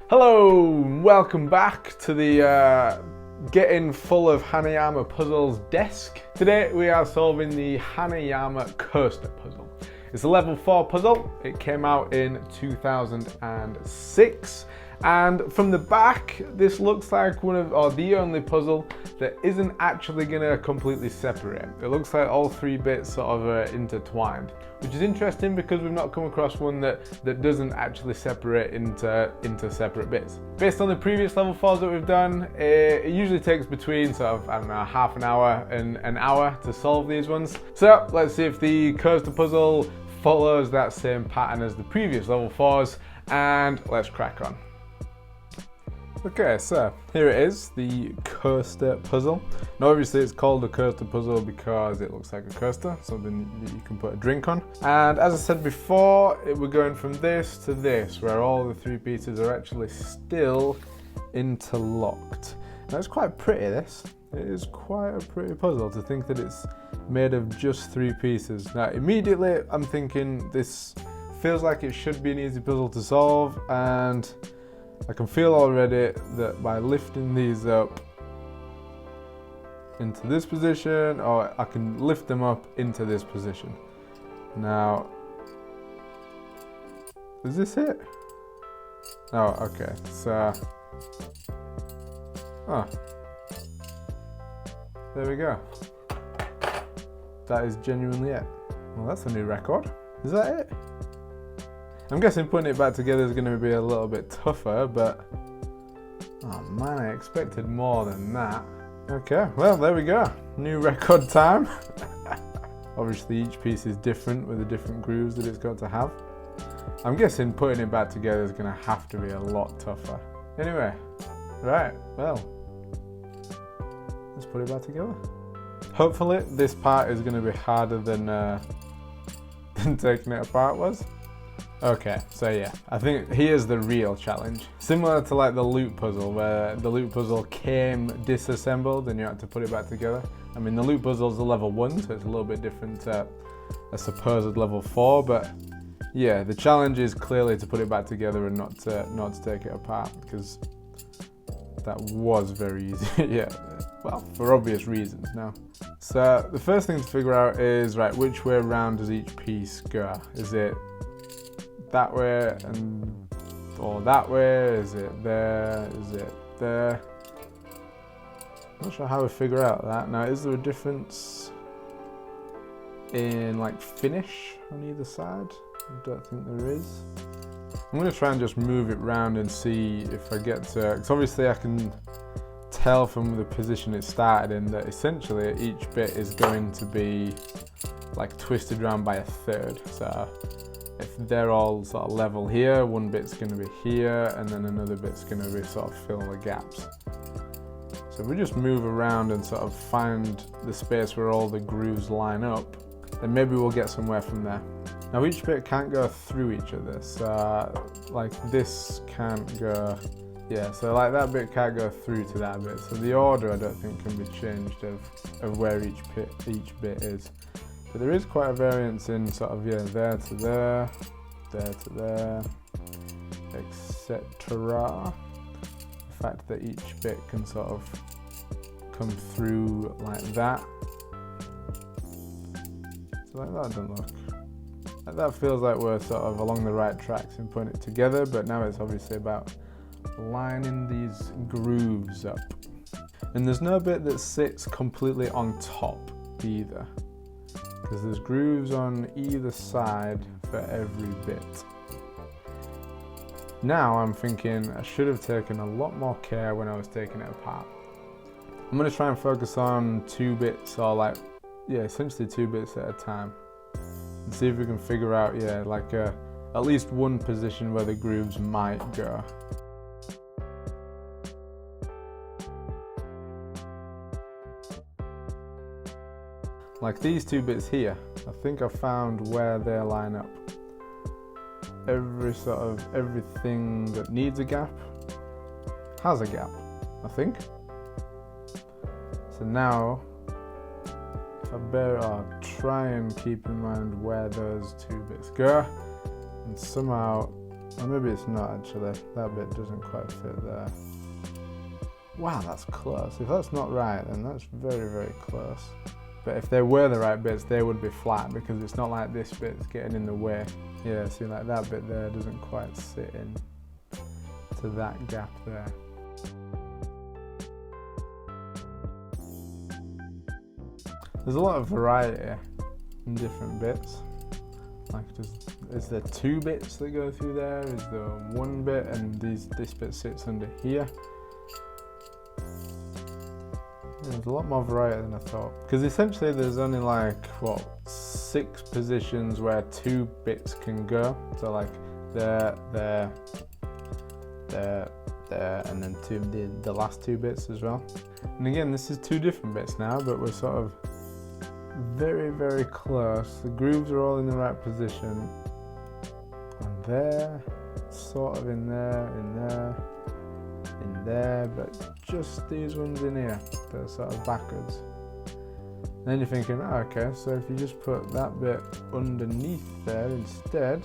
Hello, welcome back to the Getting Full of Hanayama Puzzles desk. Today we are solving the Hanayama Coaster puzzle. It's a level 4 puzzle. It came out in 2006. And from the back, this looks like the only puzzle that isn't actually gonna completely separate. It looks like all three bits sort of intertwined, which is interesting because we've not come across one that doesn't actually separate into separate bits. Based on the previous level 4s that we've done, it usually takes between sort of, I don't know, half an hour and an hour to solve these ones. So let's see if the coaster puzzle follows that same pattern as the previous level 4s, and let's crack on. Okay, so here it is, the coaster puzzle. Now obviously it's called a coaster puzzle because it looks like a coaster, something that you can put a drink on. And as I said before, we're going from this to this, where all the three pieces are actually still interlocked. Now it's quite pretty, this. It is quite a pretty puzzle to think that it's made of just three pieces. Now immediately I'm thinking this feels like it should be an easy puzzle to solve, and I can feel already that by lifting these up into this position, or I can lift them up into this position. Now, is this it? Oh, okay, so, there we go. That is genuinely it. Well, that's a new record. Is that it? I'm guessing putting it back together is going to be a little bit tougher, but oh man, I expected more than that. Okay, well there we go, new record time. Obviously each piece is different with the different grooves that it's got to have. I'm guessing putting it back together is going to have to be a lot tougher. Anyway, right, well, let's put it back together. Hopefully this part is going to be harder than taking it apart was. Okay, so yeah, I think here's the real challenge. Similar to like the loop puzzle, where the loop puzzle came disassembled and you had to put it back together. I mean, the loop puzzle's a level 1, so it's a little bit different to a supposed level 4, but yeah, the challenge is clearly to put it back together and not to take it apart, because that was very easy. Yeah, well, for obvious reasons now. So the first thing to figure out is, right, which way around does each piece go? Is it that way or that way? Is it there? Is it there? Not sure how we figure out that. Now, is there a difference in like finish on either side? I don't think there is. I'm going to try and just move it round and see if I get to, because obviously I can tell from the position it started in that essentially each bit is going to be like twisted around by a third. So if they're all sort of level here, one bit's going to be here, and then another bit's going to be sort of fill the gaps. So if we just move around and sort of find the space where all the grooves line up, then maybe we'll get somewhere from there. Now each bit can't go through each other, so like this can't go, yeah, so like that bit can't go through to that bit. So the order I don't think can be changed of where each bit is. But there is quite a variance in sort of, yeah, there to there, there to there, etc. The fact that each bit can sort of come through like that. So like that doesn't look. Like that feels like we're sort of along the right tracks in putting it together, but now it's obviously about lining these grooves up. And there's no bit that sits completely on top either, because there's grooves on either side for every bit. Now I'm thinking I should have taken a lot more care when I was taking it apart. I'm going to try and focus on 2 bits, or like, yeah, essentially 2 bits at a time, and see if we can figure out, yeah, like at least one position where the grooves might go. Like these 2 bits here, I think I found where they line up. Everything that needs a gap has a gap, I think. So now, if I try and keep in mind where those 2 bits go, and somehow Or maybe it's not actually. That bit doesn't quite fit there. Wow, that's close. If that's not right, then that's very, very close. But if they were the right bits, they would be flat because it's not like this bit's getting in the way. Yeah, see, like that bit there doesn't quite sit in to that gap there. There's a lot of variety in different bits. Like, is there 2 bits that go through there? Is there 1 bit and this bit sits under here? There's a lot more variety than I thought. Because essentially there's only like, what, 6 positions where 2 bits can go. So like there, and then the last 2 bits as well. And again, this is 2 different bits now, but we're sort of very, very close. The grooves are all in the right position. And there, sort of in there, in there, but just these ones in here, they're sort of backwards. And then you're thinking, oh, okay, so if you just put that bit underneath there instead,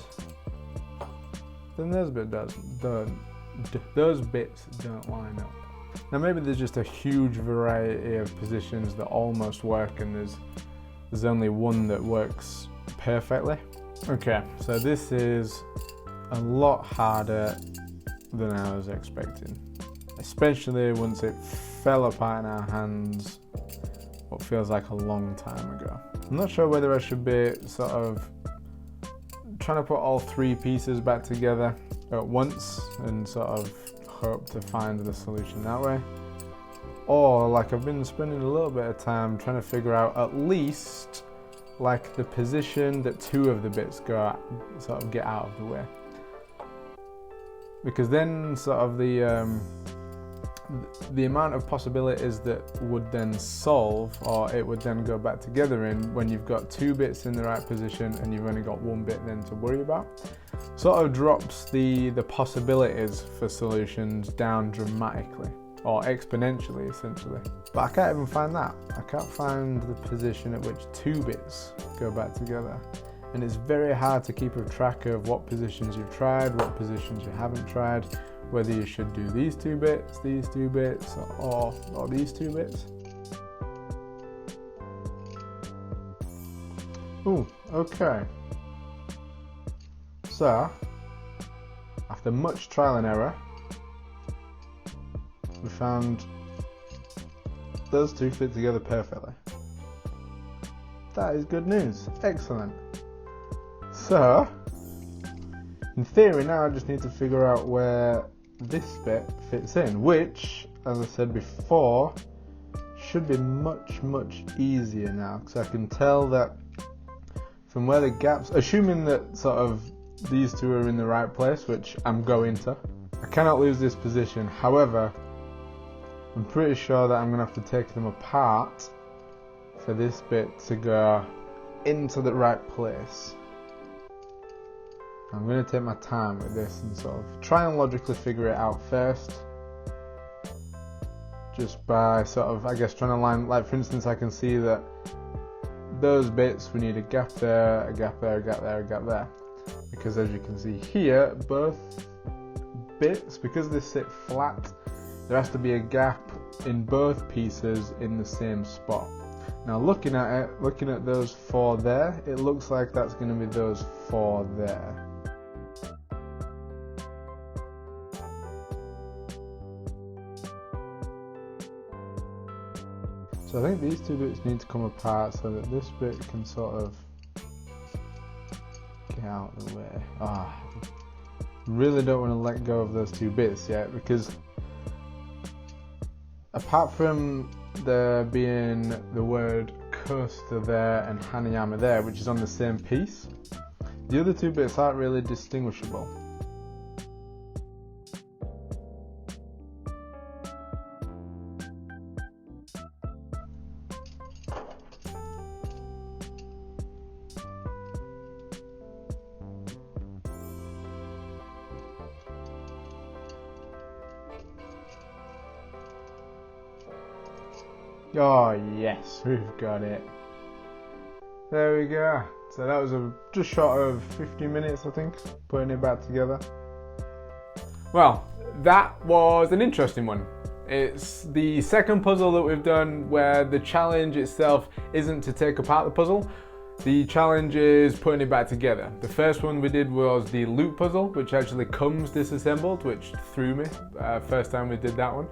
then those bits don't line up. Now maybe there's just a huge variety of positions that almost work and there's only one that works perfectly. Okay, so this is a lot harder than I was expecting. Especially once it fell apart in our hands what feels like a long time ago. I'm not sure whether I should be sort of trying to put all 3 pieces back together at once and sort of hope to find the solution that way. Or like I've been spending a little bit of time trying to figure out at least like the position that 2 of the bits go sort of get out of the way. Because then sort of the amount of possibilities that would then solve, or it would then go back together in when you've got 2 bits in the right position and you've only got 1 bit then to worry about, sort of drops the possibilities for solutions down dramatically, or exponentially essentially. But I can't even find that. I can't find the position at which 2 bits go back together. And it's very hard to keep a track of what positions you've tried, what positions you haven't tried, whether you should do these 2 bits, or these 2 bits. Ooh, okay. So, after much trial and error, we found those 2 fit together perfectly. That is good news. Excellent. So, in theory now I just need to figure out where this bit fits in, which, as I said before, should be much, much easier now, because I can tell that from where the gaps, assuming that sort of these 2 are in the right place, which I'm going to. I cannot lose this position, however, I'm pretty sure that I'm going to have to take them apart for this bit to go into the right place. I'm going to take my time with this and sort of try and logically figure it out first. Just by sort of, I guess, trying to line, like for instance, I can see that those bits, we need a gap there, a gap there, a gap there, a gap there. Because as you can see here, both bits, because they sit flat, there has to be a gap in both pieces in the same spot. Now looking at it, looking at those 4 there, it looks like that's going to be those 4 there. So I think these 2 bits need to come apart so that this bit can sort of get out of the way. Really don't want to let go of those 2 bits yet, because apart from there being the word coaster there and Hanayama there, which is on the same piece, the other 2 bits aren't really distinguishable. Oh yes, we've got it. There we go. So that was just short of 15 minutes, I think, putting it back together. Well, that was an interesting one. It's the second puzzle that we've done where the challenge itself isn't to take apart the puzzle. The challenge is putting it back together. The first one we did was the loop puzzle, which actually comes disassembled, which threw me first time we did that one.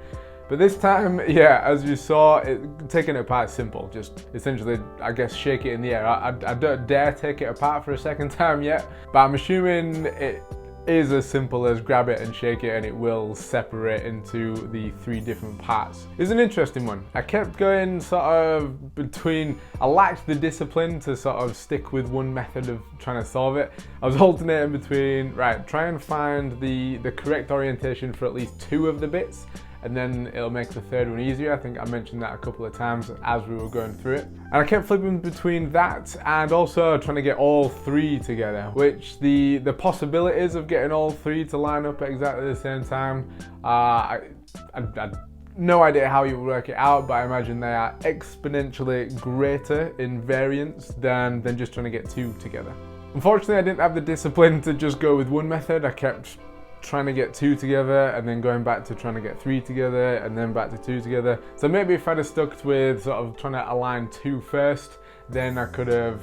But this time, yeah, as you saw, taking it apart is simple. Just essentially, I guess, shake it in the air. I don't dare take it apart for a second time yet, but I'm assuming it is as simple as grab it and shake it and it will separate into the 3 different parts. It's an interesting one. I kept going sort of between, I lacked the discipline to sort of stick with one method of trying to solve it. I was alternating between, right, try and find the correct orientation for at least 2 of the bits, and then it'll make the 3rd one easier. I think I mentioned that a couple of times as we were going through it. And I kept flipping between that and also trying to get all 3 together, which the possibilities of getting all 3 to line up at exactly the same time, I no idea how you would work it out, but I imagine they are exponentially greater in variance than just trying to get 2 together. Unfortunately, I didn't have the discipline to just go with one method. I kept trying to get 2 together and then going back to trying to get 3 together and then back to 2 together. So maybe if I'd have stuck with sort of trying to align 2 first, then I could have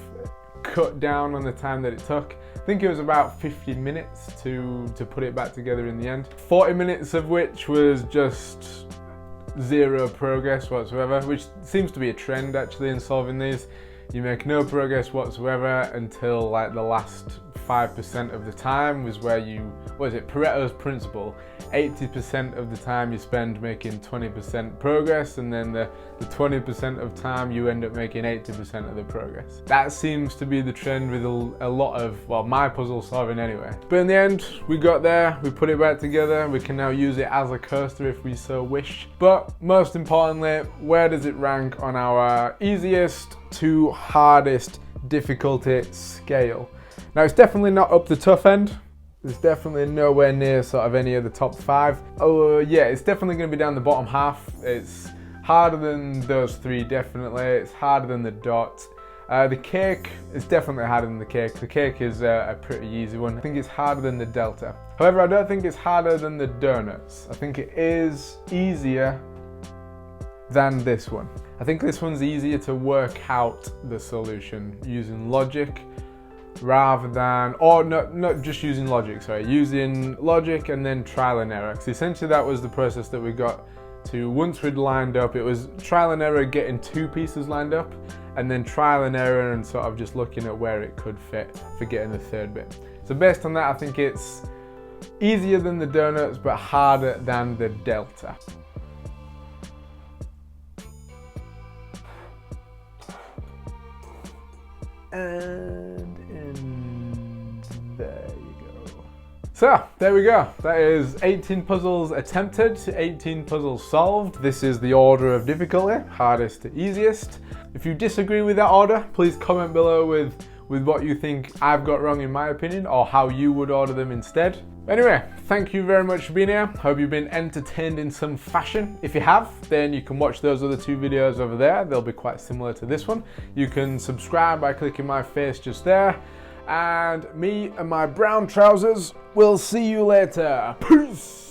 cut down on the time that it took. I think it was about 50 minutes to put it back together in the end. 40 minutes of which was just 0 progress whatsoever, which seems to be a trend actually in solving these. You make no progress whatsoever until like the last 5% of the time was where you, what is it, Pareto's principle, 80% of the time you spend making 20% progress, and then the 20% of time you end up making 80% of the progress. That seems to be the trend with a lot of, well, my puzzle solving anyway. But in the end, we got there, we put it back together, we can now use it as a coaster if we so wish. But most importantly, where does it rank on our easiest to hardest difficulty scale? Now, it's definitely not up the tough end. It's definitely nowhere near sort of any of the top 5. Oh yeah, it's definitely going to be down the bottom half. It's harder than those 3, definitely. It's harder than the dot. The cake is definitely harder than the cake. The cake is a pretty easy one. I think it's harder than the delta. However, I don't think it's harder than the donuts. I think it is easier than this one. I think this one's easier to work out the solution using logic rather than, or not just using logic, sorry, using logic and then trial and error. Because essentially that was the process that we got to once we'd lined up. It was trial and error getting 2 pieces lined up, and then trial and error and sort of just looking at where it could fit for getting the 3rd bit. So based on that, I think it's easier than the donuts, but harder than the delta. And there you go. So there we go. That is 18 puzzles attempted, 18 puzzles solved. This is the order of difficulty, hardest to easiest. If you disagree with that order, please comment below with what you think I've got wrong in my opinion, or how you would order them instead. Anyway, thank you very much for being here. Hope you've been entertained in some fashion. If you have, then you can watch those other 2 videos over there. They'll be quite similar to this one. You can subscribe by clicking my face just there. And me and my brown trousers will see you later. Peace!